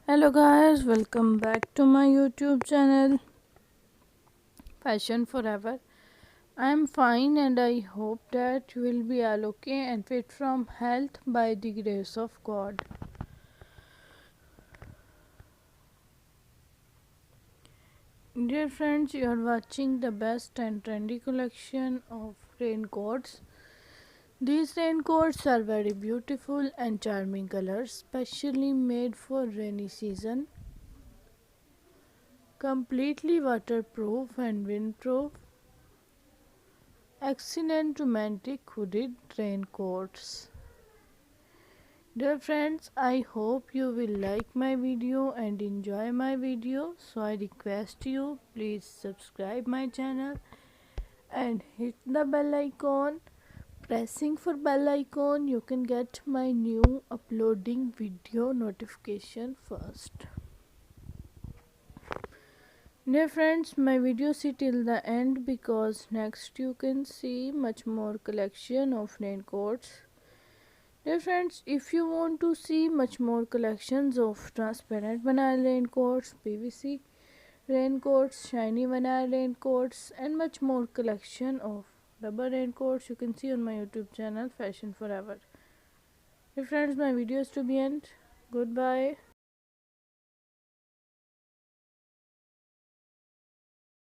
Hello guys, welcome back to my YouTube channel Fashion Forever. I'm fine and I hope that you will be all okay and fit from health by the grace of God. Dear friends, you are watching the best and trendy collection of raincoats. These raincoats are very beautiful and charming colors, specially made for rainy season, completely waterproof and windproof. Excellent romantic hooded raincoats. Dear friends, I hope you will like my video and enjoy my video. So I request you please subscribe my channel and hit the bell icon. Pressing for bell icon you can get my new uploading video notification first. Dear friends, my video see till the end because next you can see much more collection of raincoats. Dear friends, if you want to see much more collections of transparent vinyl raincoats, PVC raincoats, shiny vinyl raincoats and much more collection of rubber raincoats, you can see on my YouTube channel Fashion Forever. Dear friends, my video is to be end. Goodbye.